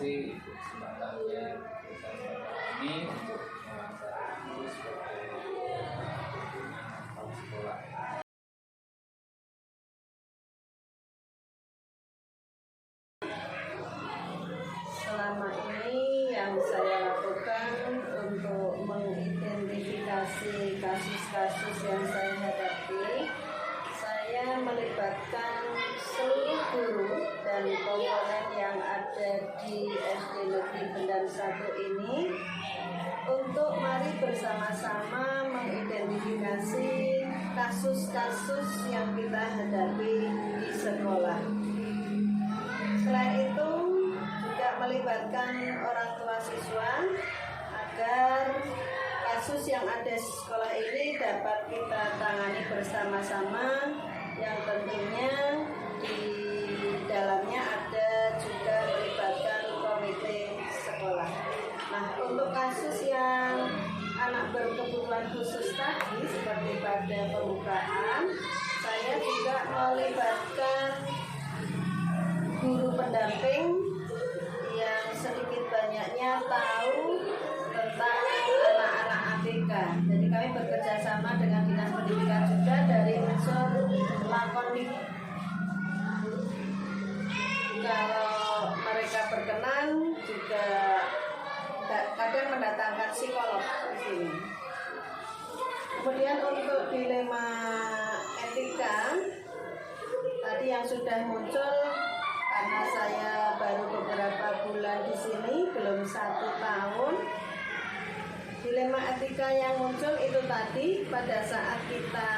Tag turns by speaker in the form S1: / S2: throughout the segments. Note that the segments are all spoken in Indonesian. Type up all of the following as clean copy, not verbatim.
S1: kasih kesempatannya kami untuk mengajarkan sebagai kepala sekolah.
S2: Selama ini yang saya lakukan untuk mengidentifikasi kasus-kasus yang saya hadapi, saya melibatkan seluruh guru dan komponen yang ada di SD Negeri Bendan 1 ini untuk mari bersama-sama mengidentifikasi kasus-kasus yang kita hadapi di sekolah. Selain itu juga melibatkan orang tua siswa agar kasus yang ada di sekolah ini dapat kita tangani bersama-sama, yang tentunya di dalamnya ada juga melibatkan komite sekolah. Nah, untuk kasus yang anak berkebutuhan khusus tadi seperti pada pembukaan, saya juga melibatkan guru pendamping yang sedikit banyaknya tahu tentang anak-anak ABK. Jadi kami bekerja sama dengan Dinas Pendidikan juga dari unsur Lakonik. Kalau mereka berkenan juga kadang mendatangkan psikolog di sini. Kemudian untuk dilema etika tadi yang sudah muncul, karena saya baru beberapa bulan di sini, belum 1 tahun. Dilema etika yang muncul itu tadi pada saat kita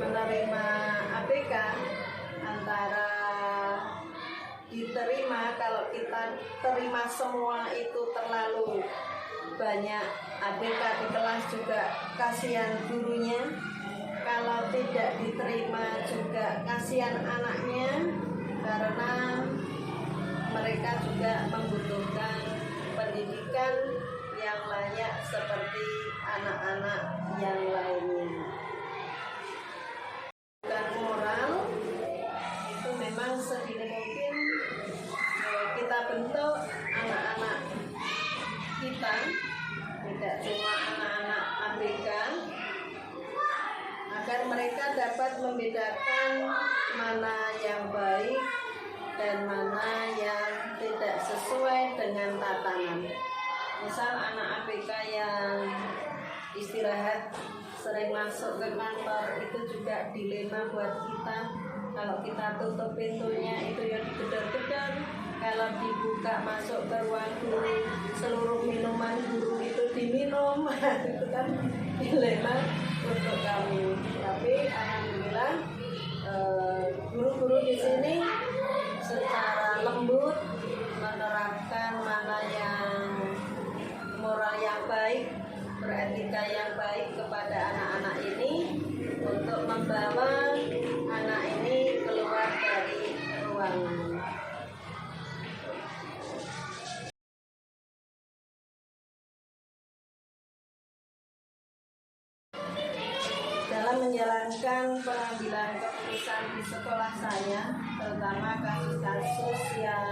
S2: menerima ABK, antara diterima, kalau kita terima semua itu terlalu banyak ABK di kelas juga kasihan gurunya. Kalau tidak diterima juga kasihan anaknya, karena mereka juga membutuhkan pendidikan yang layak seperti anak-anak yang lainnya. Dan moral itu memang sedini mungkin kita bentuk anak-anak kita, tidak cuma anak-anak ABK, agar mereka dapat membedakan mana yang baik dan mana yang tidak sesuai dengan tatanan. Misal anak ABK yang istirahat sering masuk ke kantor, itu juga dilema buat kita. Kalau kita tutup pintunya itu ya digedor-gedor, kalau dibuka masuk ke ruang guru, seluruh minuman guru itu diminum. Itu kan dilema untuk kami. Tapi alhamdulillah guru-guru di sini secara lembut menerapkan mana yang moral yang baik, beretika yang baik kepada anak-anak ini untuk membawa anak ini keluar dari ruangan. Dalam menjalankan pengambilan keputusan di sekolah saya, terutama kasus-kasus yang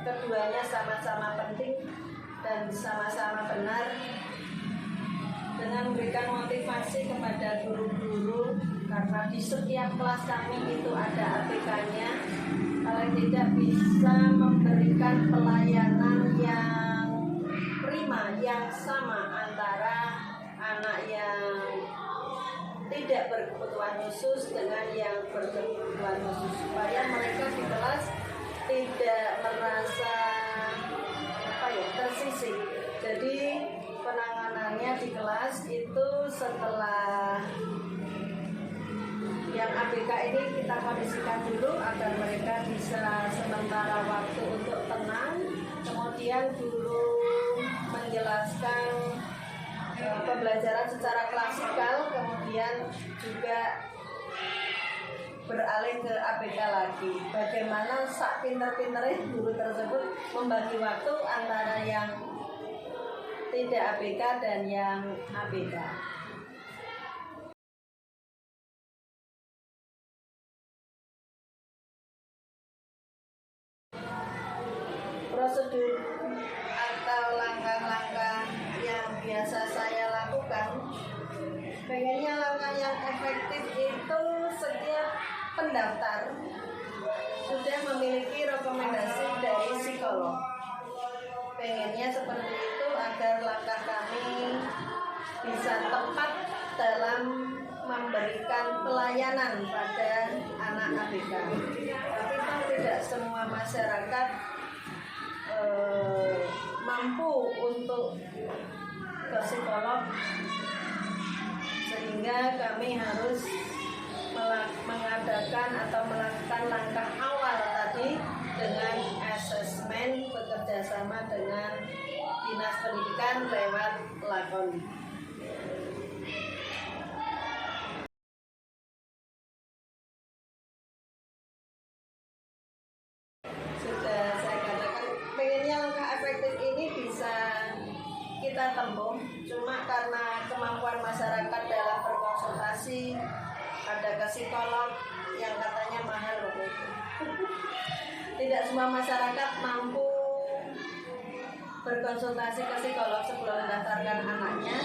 S2: keduanya sama-sama penting dan sama-sama benar, dengan memberikan motivasi kepada guru-guru, karena di setiap kelas kami itu ada ABK-nya, paling tidak bisa memberikan pelayanan yang prima, yang sama antara anak yang tidak berkebutuhan khusus dengan yang berkebutuhan khusus, supaya mereka di kelas tidak merasa tersisih. Jadi penanganannya di kelas itu setelah yang ABK ini kita kondisikan dulu agar mereka bisa sementara waktu untuk tenang, kemudian guru menjelaskan pembelajaran secara klasikal, kemudian juga beralih ke ABK lagi. Bagaimana sak pinter-pinternya guru tersebut membagi waktu antara yang tidak ABK dan yang ABK. prosedur atau langkah-langkah yang biasa saya lakukan, pengennya langkah yang efektif itu setiap pendaftar sudah memiliki rekomendasi dari psikolog. Pengennya seperti itu agar langkah kami bisa tepat dalam memberikan pelayanan pada anak ABK. Tapi kan tidak semua masyarakat mampu untuk ke psikolog, sehingga kami harus mengadakan atau melakukan langkah awal tadi dengan asesmen bekerjasama dengan Dinas Pendidikan lewat lakon. Sudah saya katakan, pengennya langkah efektif ini bisa kita tempuh, cuma karena kemampuan masyarakat dalam berkonsultasi, ada ke psikolog yang katanya mahal waktu itu. Tidak semua masyarakat mampu berkonsultasi ke psikolog sebelum mendaftarkan anaknya.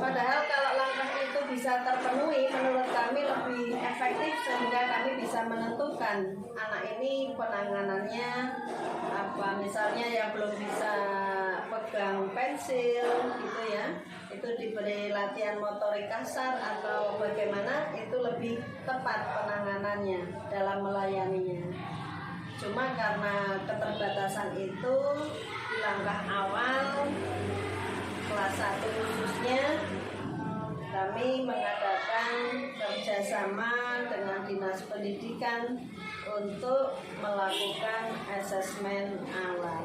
S2: Padahal kalau langkah itu bisa terpenuhi, menurut kami lebih efektif, sehingga kami bisa menentukan anak ini penanganannya apa. Misalnya yang belum bisa pegang pensil gitu ya, itu diberi latihan motorik kasar atau bagaimana, itu lebih tepat penanganannya dalam melayaninya. Cuma karena keterbatasan itu, di langkah awal kelas 1 khususnya, kami mengadakan kerjasama dengan Dinas Pendidikan untuk melakukan asesmen awal.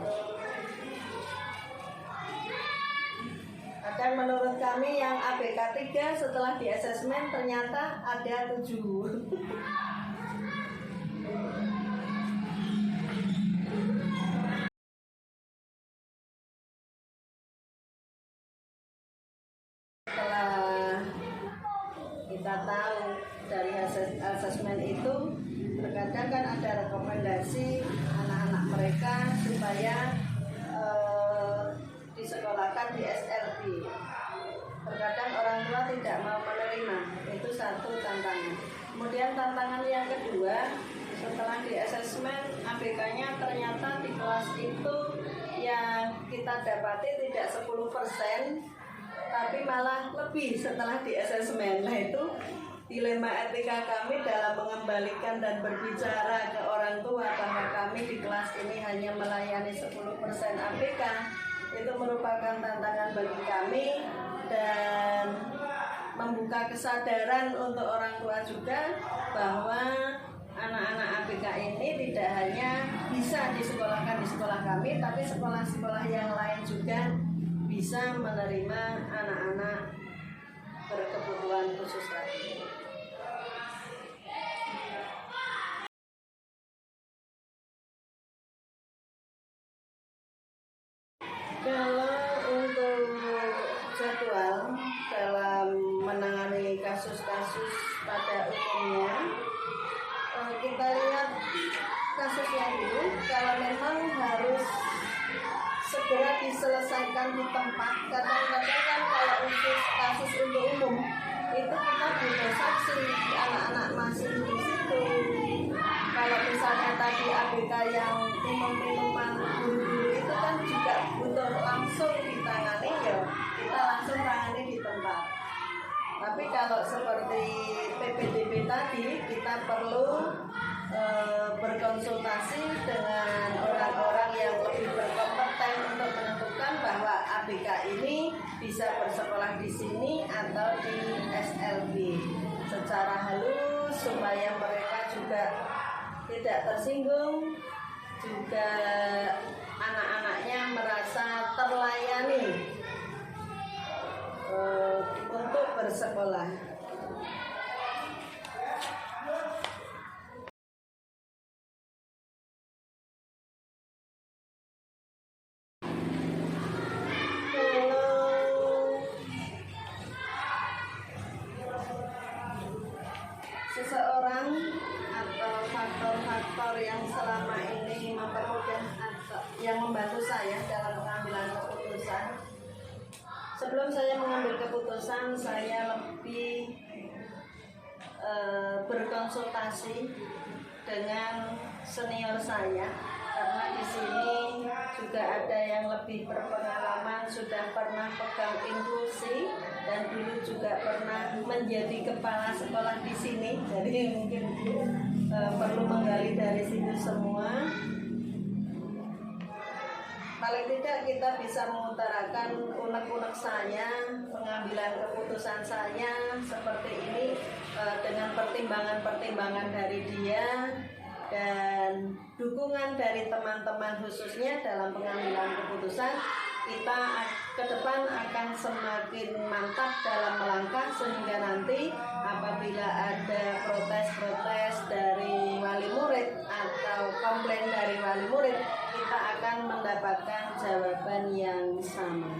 S2: Dan menurut kami yang ABK 3 setelah di asesmen ternyata ada 7. Setelah kita tahu dari asesmen itu, terkadang kan ada rekomendasi anak-anak mereka supaya disekolahkan di SLB. Terkadang orang tua tidak mau menerima, itu satu tantangan. Kemudian tantangan yang kedua, setelah di asesmen ABK-nya ternyata di kelas itu yang kita dapati tidak 10%, tapi malah lebih setelah di asesmen. Nah, itu dilema etika kami dalam mengembalikan dan berbicara ke orang tua bahwa kami di kelas ini hanya melayani 10% ABK. Itu merupakan tantangan bagi kami dan membuka kesadaran untuk orang tua juga bahwa anak-anak ABK ini tidak hanya bisa disekolahkan di sekolah kami, tapi sekolah-sekolah yang lain juga bisa menerima anak-anak berkebutuhan khusus tadi. Kalau untuk jadwal dalam menangani kasus-kasus pada umumnya, kita lihat kasusnya dulu. Kalau memang harus segera diselesaikan di tempat, kadang-kadang kan kalau untuk kasus untuk umum itu kita butuh saksi, anak-anak masih di situ. Kalau misalnya tadi ABK yang minum-minuman guru-guru itu kan juga butuh langsung ditangani, ya kita langsung tangani di tempat. Tapi kalau seperti PPDB tadi, kita perlu berkonsultasi dengan orang-orang yang lebih berkompeten untuk menentukan bahwa ABK ini bisa bersekolah di sini atau di SLB secara halus supaya mereka juga tidak tersinggung, juga anak-anaknya merasa terlayani untuk bersekolah. Seseorang atau faktor-faktor yang selama ini mempermudah atau yang membantu saya dalam pengambilan keputusan. Sebelum saya mengambil keputusan, saya lebih berkonsultasi dengan senior saya, karena di sini juga ada yang lebih berpengalaman, sudah pernah pegang inklusi dan dulu juga pernah menjadi kepala sekolah di sini. Jadi mungkin perlu menggali dari situ semua. Paling tidak kita bisa mengutarakan unek-unek saya, pengambilan keputusan saya seperti ini dengan pertimbangan-pertimbangan dari dia dan dukungan dari teman-teman khususnya dalam pengambilan keputusan. Kita ke depan akan semakin mantap dalam melangkah, sehingga nanti apabila ada protes-protes dari wali murid atau komplain dari wali murid, kita akan mendapatkan jawaban yang sama.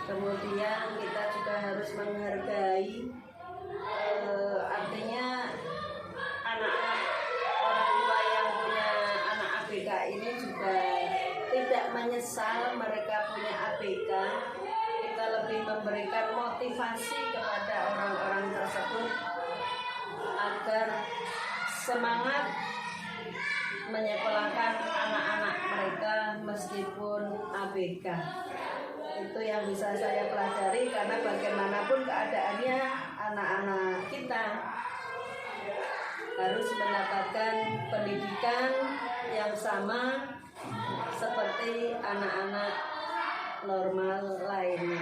S2: Kemudian kita juga harus menghargai, artinya anak-anak orang tua yang punya anak ABK ini juga tidak menyesal mereka punya ABK. Kita lebih memberikan motivasi kepada orang-orang tersebut agar semangat menyekolahkan anak-anak mereka meskipun ABK. Itu yang bisa saya pelajari, karena bagaimanapun keadaannya anak-anak kita harus mendapatkan pendidikan yang sama seperti anak-anak normal lainnya.